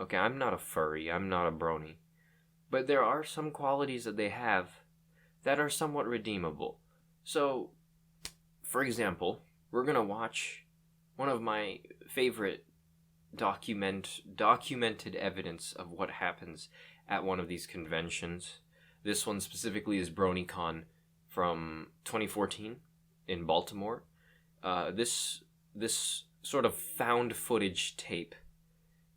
Okay, I'm not a furry, I'm not a brony. But there are some qualities that they have that are somewhat redeemable. So, for example, we're gonna watch one of my favorite documented evidence of what happens at one of these conventions. This one specifically is BronyCon from 2014 in Baltimore. This sort of found footage tape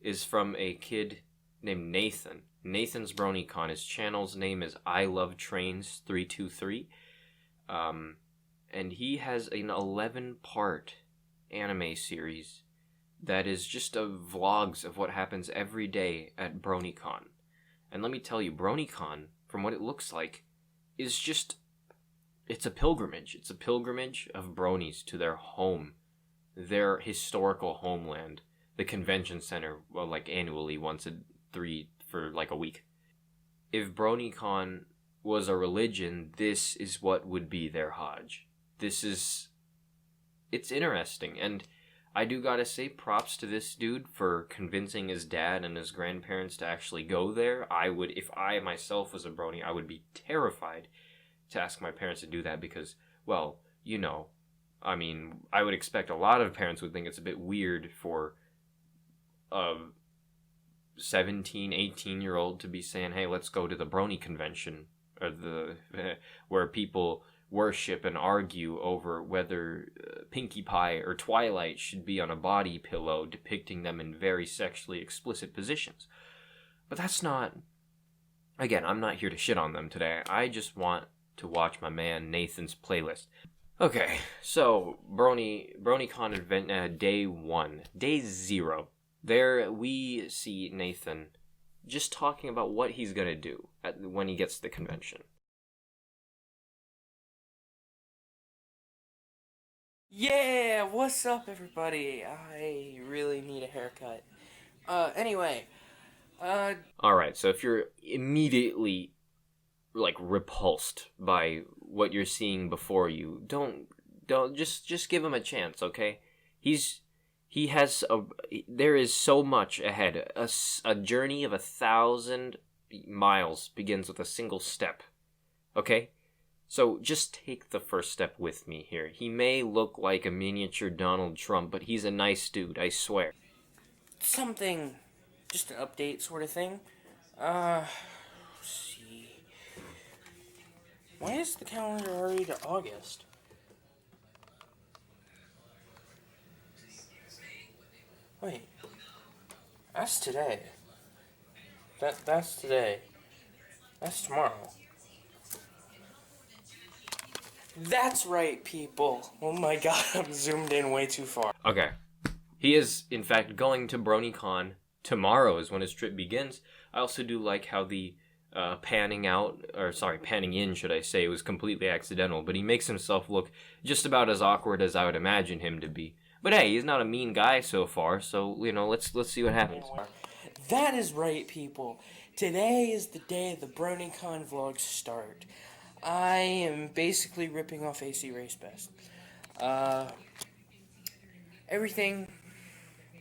is from a kid named Nathan. Nathan's BronyCon. His channel's name is I Love Trains 323. And he has an 11-part anime series that is just vlogs of what happens every day at BronyCon. And let me tell you, BronyCon, from what it looks like, is just... It's a pilgrimage. It's a pilgrimage of bronies to their home, their historical homeland, the convention center, well, like annually, once for like a week. If BronyCon was a religion, this is what would be their Hajj. It's interesting, and I do gotta say props to this dude for convincing his dad and his grandparents to actually go there. If I myself was a brony, I would be terrified to ask my parents to do that because, well, I would expect a lot of parents would think it's a bit weird for a 17, 18-year-old to be saying, hey, let's go to the brony convention, or where people worship and argue over whether Pinkie Pie or Twilight should be on a body pillow depicting them in very sexually explicit positions. But that's not... Again, I'm not here to shit on them today. I just want to watch my man Nathan's playlist. Okay, so BronyCon event day 1. Day 0. There we see Nathan just talking about what he's gonna do when he gets to the convention. Yeah, what's up, everybody? I really need a haircut. Anyway, Alright, so if you're immediately, repulsed by what you're seeing before you, don't, just give him a chance, okay? There is so much ahead. A journey of 1,000 miles begins with a single step, okay? So just take the first step with me here. He may look like a miniature Donald Trump, but he's a nice dude, I swear. something, just an update sort of thing. Let's see. Why is the calendar already to August? Wait, that's today. That's today. That's tomorrow. That's right, people. Oh my god, I'm zoomed in way too far. Okay. He is, in fact, going to BronyCon. Tomorrow is when his trip begins. I also do like how the panning in, should I say, was completely accidental, but he makes himself look just about as awkward as I would imagine him to be. But hey, he's not a mean guy so far, so, let's see what happens. That is right, people. Today is the day the BronyCon vlogs start. I am basically ripping off AC Race Best. Everything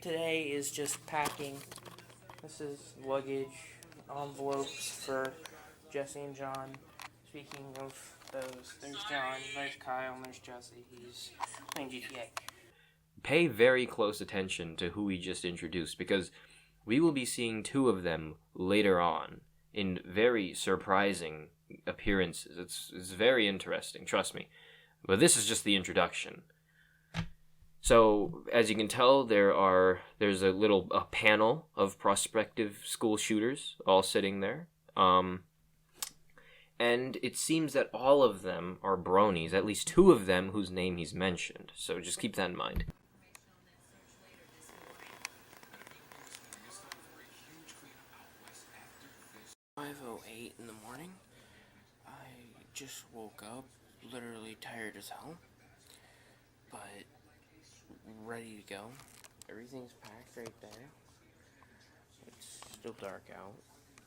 today is just packing. This is luggage, envelopes for Jesse and John. Speaking of those, there's John, there's Kyle, and there's Jesse. He's playing GTA. Pay very close attention to who we just introduced, because we will be seeing 2 of them later on in very surprising appearances. It's very interesting, trust me. But this is just the introduction. So, as you can tell, there's a panel of prospective school shooters all sitting there. And it seems that all of them are bronies, at least 2 of them whose name he's mentioned. So just keep that in mind. .08 in the morning. I just woke up, literally tired as hell, but ready to go. Everything's packed right there. It's still dark out.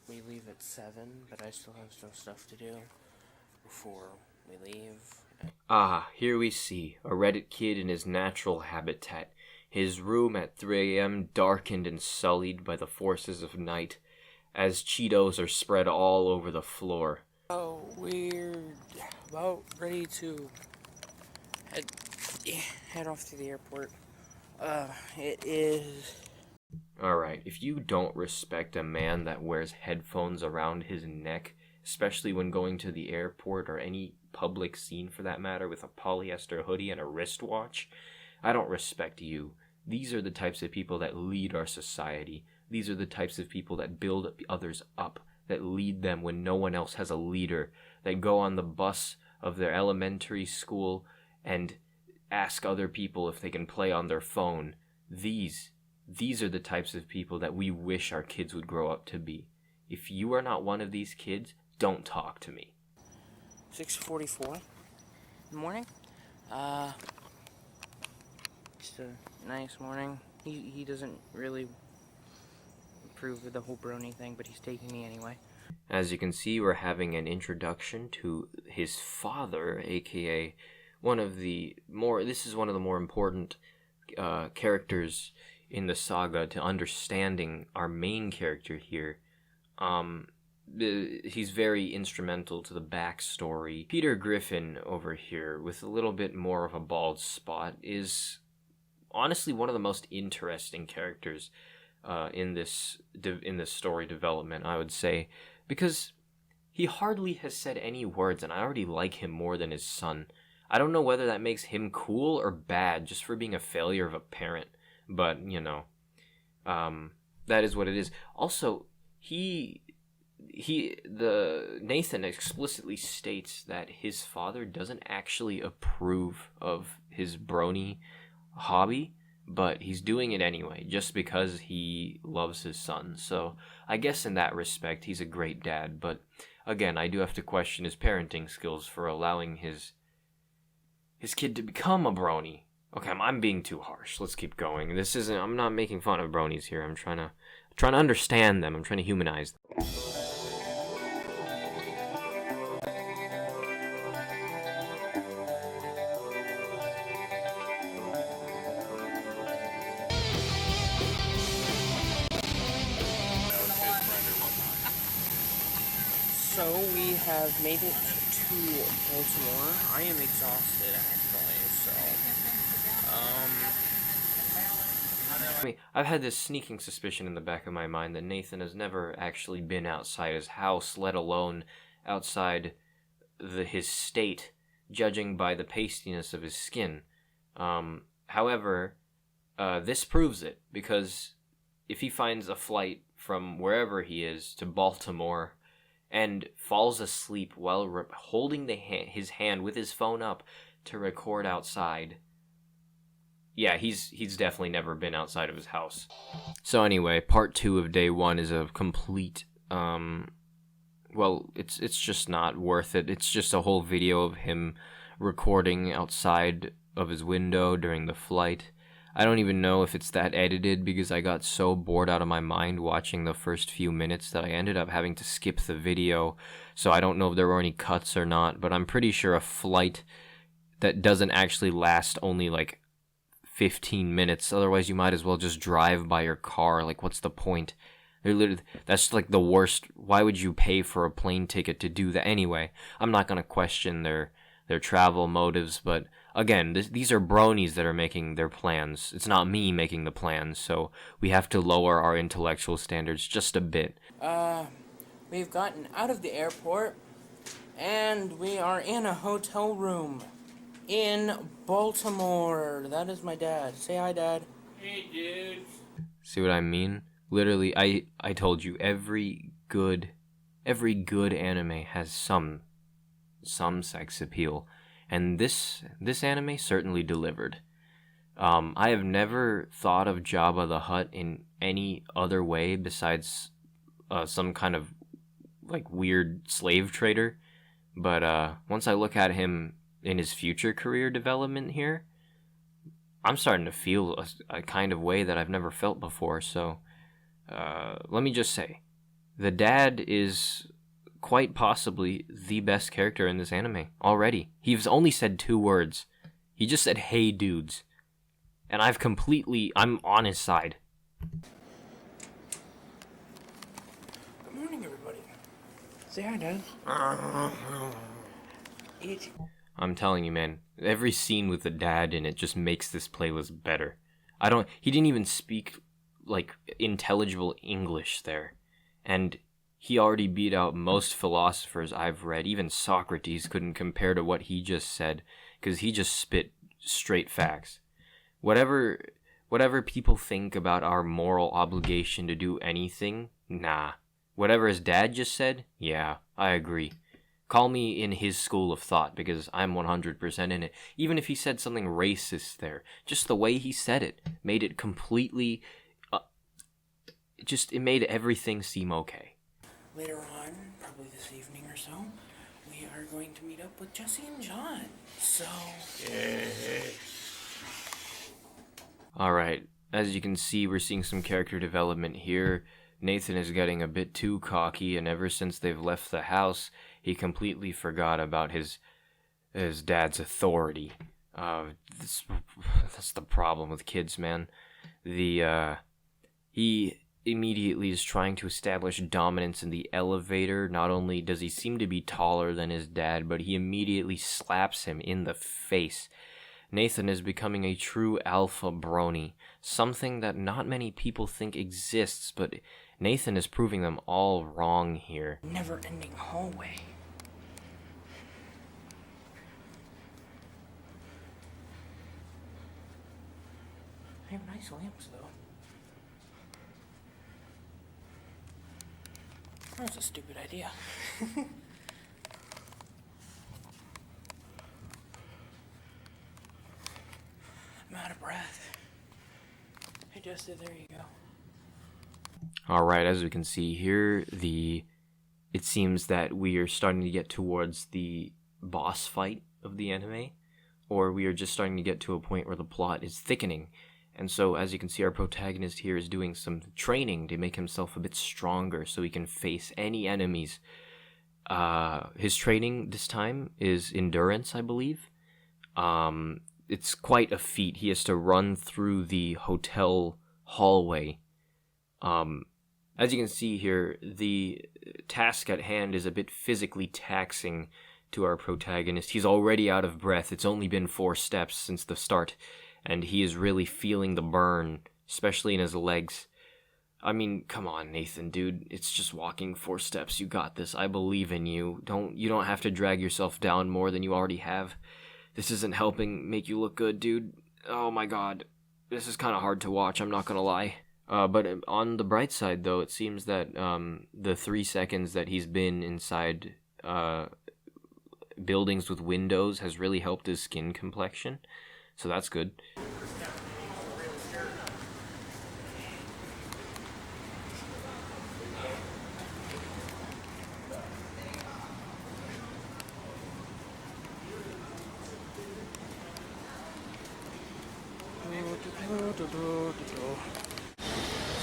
We leave at 7, but I still have some stuff to do before we leave. Ah, here we see a Reddit kid in his natural habitat. his room at 3 a.m. darkened and sullied by the forces of night, as Cheetos are spread all over the floor. Oh, we're about ready to head off to the airport. It is... Alright, if you don't respect a man that wears headphones around his neck, especially when going to the airport or any public scene for that matter with a polyester hoodie and a wristwatch, I don't respect you. These are the types of people that lead our society. These are the types of people that build others up, that lead them when no one else has a leader, that go on the bus of their elementary school and ask other people if they can play on their phone. These are the types of people that we wish our kids would grow up to be. If you are not one of these kids, don't talk to me. 6:44 in the morning. Just a nice morning. He doesn't really approve of the whole Brony thing, but he's taking me anyway. As you can see, we're having an introduction to his father, aka one of the more important characters in the saga to understanding our main character here. He's very instrumental to the backstory. Peter Griffin over here, with a little bit more of a bald spot, is honestly one of the most interesting characters in this story development, I would say, because he hardly has said any words, and I already like him more than his son. I don't know whether that makes him cool or bad, just for being a failure of a parent, but, that is what it is. Also, Nathan explicitly states that his father doesn't actually approve of his brony hobby, but he's doing it anyway, just because he loves his son. So I guess in that respect, he's a great dad, but again, I do have to question his parenting skills for allowing his kid to become a brony. Okay, I'm being too harsh. Let's keep going. I'm not making fun of bronies here. I'm trying to understand them. I'm trying to humanize them. So we have made it to Baltimore. I am exhausted, actually, I mean, I've had this sneaking suspicion in the back of my mind that Nathan has never actually been outside his house, let alone outside his state, judging by the pastiness of his skin. However, this proves it, because if he finds a flight from wherever he is to Baltimore and falls asleep while holding his hand with his phone up to record outside, yeah, he's definitely never been outside of his house. So anyway, part 2 of day 1 is a complete, it's just not worth it. It's just a whole video of him recording outside of his window during the flight. I don't even know if it's that edited, because I got so bored out of my mind watching the first few minutes that I ended up having to skip the video. So I don't know if there were any cuts or not, but I'm pretty sure a flight that doesn't actually last only like 15 minutes. Otherwise, you might as well just drive by your car. Like, what's the point? That's like the worst. Why would you pay for a plane ticket to do that? Anyway, I'm not going to question their travel motives, but again, these are bronies that are making their plans. It's not me making the plans, so we have to lower our intellectual standards just a bit. We've gotten out of the airport, and we are in a hotel room in Baltimore. That is my dad. Say hi, Dad. Hey, dude. See what I mean? Literally, I told you, every good anime has some sex appeal, and this anime certainly delivered. I have never thought of Jabba the Hutt in any other way besides some kind of like weird slave trader, but once I look at him in his future career development here, I'm starting to feel a kind of way that I've never felt before. So let me just say, the dad is quite possibly the best character in this anime already. He's only said 2 words. He just said, "Hey dudes," And I'm on his side. Good morning, everybody. Say hi, Dad. Eat. I'm telling you, man, every scene with the dad in it just makes this playlist better. He didn't even speak, like, intelligible English there. And he already beat out most philosophers I've read. Even Socrates couldn't compare to what he just said, because he just spit straight facts. Whatever people think about our moral obligation to do anything, nah. Whatever his dad just said, yeah, I agree. Call me in his school of thought, because I'm 100% in it. Even if he said something racist there, just the way he said it made it completely... it made everything seem okay. Later on, probably this evening or so, we are going to meet up with Jesse and John. So... Alright, as you can see, we're seeing some character development here. Nathan is getting a bit too cocky, and ever since they've left the house, he completely forgot about his dad's authority. That's the problem with kids, man. He immediately is trying to establish dominance in the elevator. Not only does he seem to be taller than his dad, but he immediately slaps him in the face. Nathan is becoming a true alpha brony, something that not many people think exists, but Nathan is proving them all wrong here. Never-ending hallway. They have nice lamps, though. That was a stupid idea. I'm out of breath. Hey, Jesse, there you go. Alright, as we can see here, it seems that we are starting to get towards the boss fight of the anime, or we are just starting to get to a point where the plot is thickening. And so, as you can see, our protagonist here is doing some training to make himself a bit stronger so he can face any enemies. His training this time is endurance, I believe. It's quite a feat. He has to run through the hotel hallway. As you can see here, the task at hand is a bit physically taxing to our protagonist. He's already out of breath. It's only been 4 steps since the start, and he is really feeling the burn, especially in his legs. I mean, come on, Nathan, dude. It's just walking 4 steps. You got this. I believe in you. You don't have to drag yourself down more than you already have. This isn't helping make you look good, dude. Oh my god. This is kind of hard to watch, I'm not gonna lie. But on the bright side, though, it seems that the 3 seconds that he's been inside buildings with windows has really helped his skin complexion. So that's good.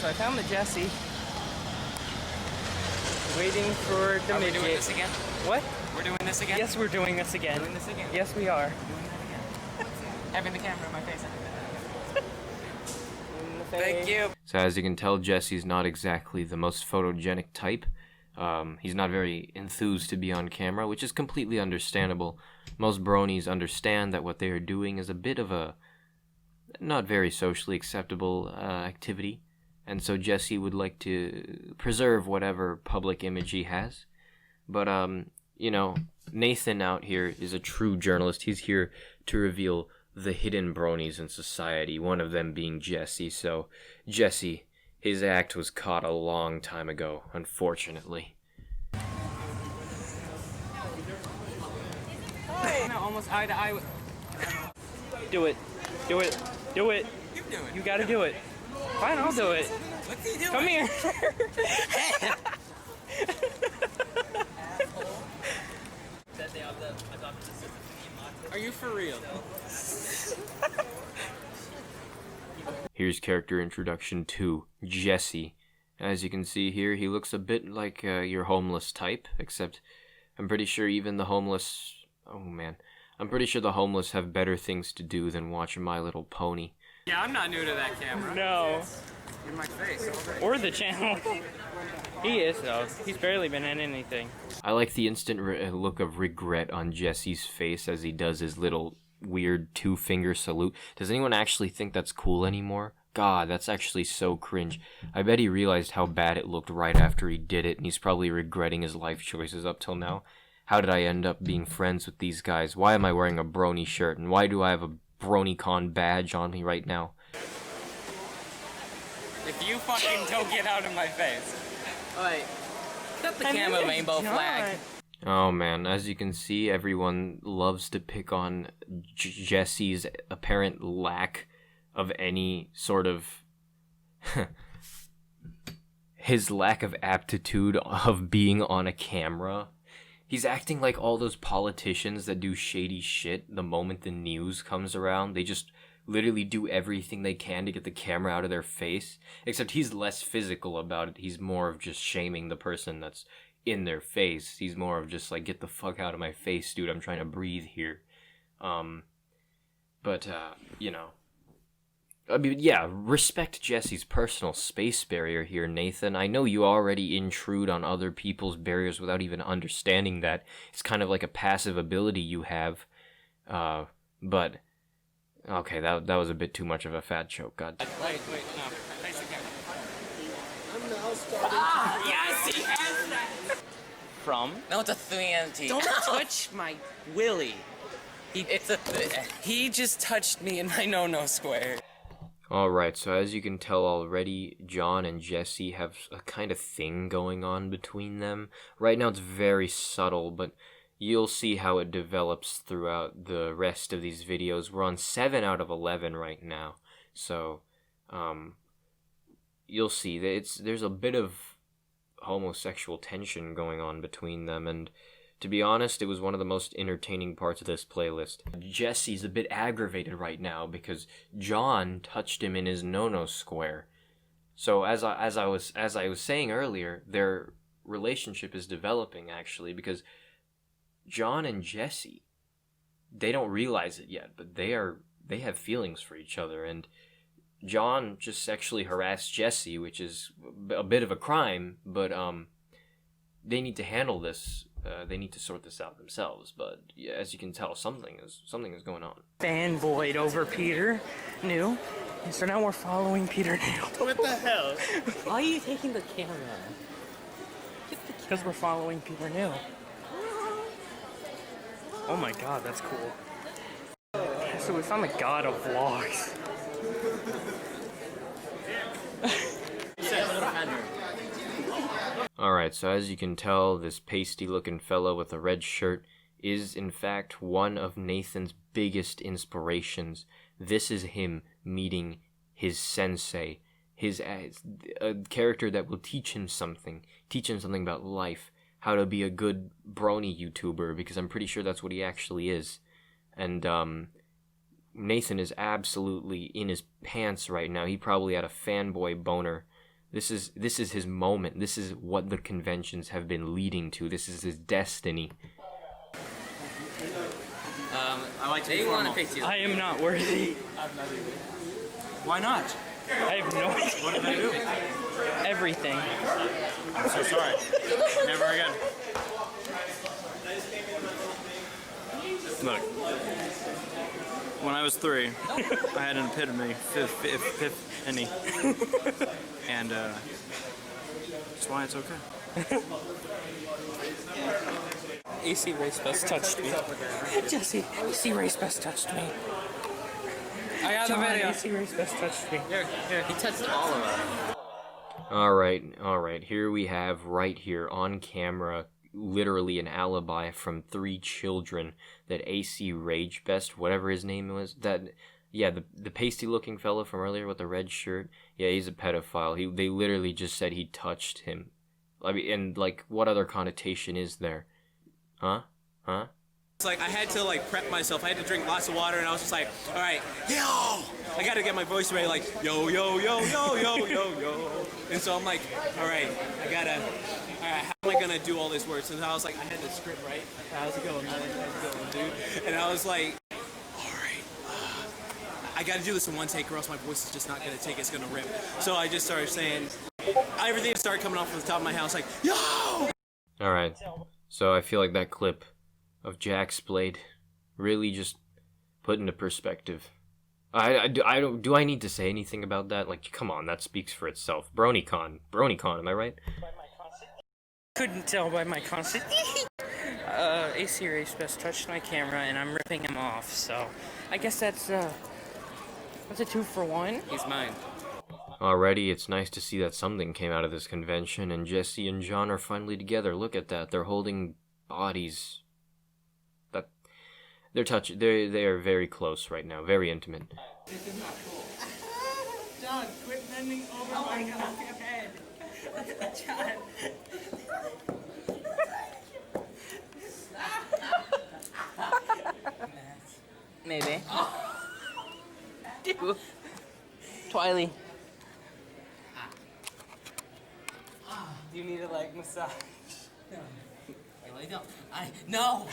So I found the Jesse. Waiting for the midget. Are we doing this again? What? We're doing this again? Yes, we're doing this again. Doing this again? Yes, we are. Having the camera in my face. Thank you. So as you can tell, Jesse's not exactly the most photogenic type. He's not very enthused to be on camera, which is completely understandable. Most bronies understand that what they are doing is a bit of a not very socially acceptable activity. And so Jesse would like to preserve whatever public image he has. But, Nathan out here is a true journalist. He's here to reveal the hidden bronies in society, one of them being Jesse. So, Jesse, his act was caught a long time ago, unfortunately. Almost eye to eye with... Do it. Do it. Do it. You do it. You gotta do it. Fine, I'll do it. What's he doing? Come here. Are you for real? Here's character introduction to Jesse. As you can see here, he looks a bit like your homeless type, except I'm pretty sure even the homeless... Oh man. I'm pretty sure the homeless have better things to do than watch My Little Pony. Yeah, I'm not new to that camera. No. In my face already. Or the channel. He is, though. He's barely been in anything. I like the instant look of regret on Jesse's face as he does his little weird two-finger salute. Does anyone actually think that's cool anymore? God, that's actually so cringe. I bet he realized how bad it looked right after he did it, and he's probably regretting his life choices up till now. How did I end up being friends with these guys? Why am I wearing a Brony shirt, and why do I have a BronyCon badge on me right now? If you fucking don't get out of my face. Alright. Got the camera rainbow flag. Oh man, as you can see, everyone loves to pick on Jesse's apparent lack of any sort of... his lack of aptitude of being on a camera. He's acting like all those politicians that do shady shit the moment the news comes around. They just literally do everything they can to get the camera out of their face. Except he's less physical about it. He's more of just shaming the person that's in their face. He's more of just like, get the fuck out of my face, dude. I'm trying to breathe here. You know. I mean, yeah, respect Jesse's personal space barrier here, Nathan. I know you already intrude on other people's barriers without even understanding that. It's kind of like a passive ability you have. But... okay, that was a bit too much of a fat joke, God. Wait, no. Face again. I'm now starting yes, he has that! From? No, it's a 3MT. Don't touch my willy. He just touched me in my no-no square. Alright, so as you can tell already, John and Jesse have a kind of thing going on between them. Right now it's very subtle, but you'll see how it develops throughout the rest of these videos. We're on 7 out of 11 right now, so you'll see that there's a bit of homosexual tension going on between them, and to be honest, it was one of the most entertaining parts of this playlist. Jesse's a bit aggravated right now because John touched him in his no-no square. So as I was saying earlier, their relationship is developing actually, because John and Jesse, they don't realize it yet, but they have feelings for each other, and John just sexually harassed Jesse, which is a bit of a crime, but they need to handle this. They need to sort this out themselves, but yeah, as you can tell, something is going on. Fanboyed over Peter New. So now we're following Peter New. What the hell? Why are you taking the camera? Because we're following Peter New. Oh my god, that's cool. So we found the god of vlogs. Alright, so as you can tell, this pasty-looking fellow with a red shirt is, in fact, one of Nathan's biggest inspirations. This is him meeting his sensei, a character that will teach him something about life, how to be a good brony YouTuber, because I'm pretty sure that's what he actually is. And, Nathan is absolutely in his pants right now. He probably had a fanboy boner. This is his moment. This is what the conventions have been leading to. This is his destiny. I like to They want to pick you. I am not worthy. I'm not either. Why not? I have no idea. What did I do? Everything. I'm so sorry. Never again. Look. When I was 3, I had an epitome. Epiphany. And, that's why it's okay. AC Race Bus touched me. Jesse, AC Race Best touched me. I got the video. AC Race Best touched me. Here, he touched all of us. Alright, here we have, right here, on camera, literally an alibi from 3 children that AC Rage Best, whatever his name was, the pasty-looking fella from earlier with the red shirt, yeah, he's a pedophile. They literally just said he touched him. I mean, and, like, what other connotation is there? Huh? It's like I had to prep myself. I had to drink lots of water, and I was just like, all right, yo! I gotta get my voice ready, like yo, yo, yo, yo, yo, yo, yo. And so I'm like, all right, how am I gonna do all these words? And I was like, I had the script right. How's it going, man? How's it going, dude? And I was like, all right, I got to do this in one take, or else my voice is just not going to take it. It's going to rip. So I just started saying everything started coming off from the top of my house, like, yo! Alright, so I feel like that clip of Jack's Blade really just put into perspective. Do I need to say anything about that? Like, come on, that speaks for itself. BronyCon, am I right? Couldn't tell by my constant. AC Race best touched my camera and I'm ripping him off, so I guess that's a 2-for-1. He's mine. Already, it's nice to see that something came out of this convention, and Jesse and John are finally together. Look at that. They're holding bodies. They are very close right now, very intimate. This is not cool. John, quit bending over my head. John. Maybe. Twiley. Do you need a leg massage? No. I really don't. No!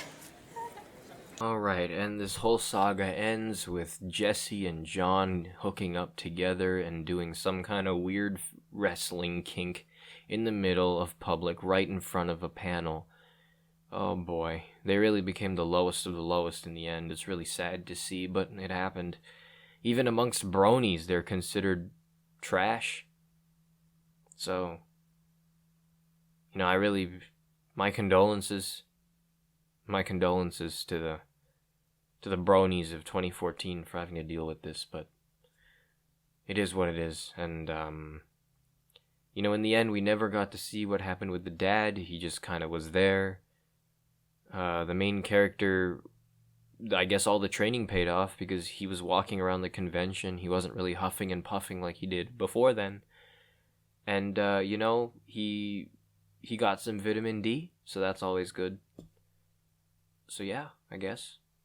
Alright, and this whole saga ends with Jesse and John hooking up together and doing some kind of weird wrestling kink in the middle of public, right in front of a panel. Oh boy, they really became the lowest of the lowest in the end. It's really sad to see, but it happened. Even amongst bronies, they're considered trash. So, my condolences to the bronies of 2014 for having to deal with this, but it is what it is. And in the end, we never got to see what happened with the dad. He just kind of was there. The main character, I guess all the training paid off because he was walking around the convention. He wasn't really huffing and puffing like he did before then. And he got some vitamin D, so that's always good. So yeah, I guess.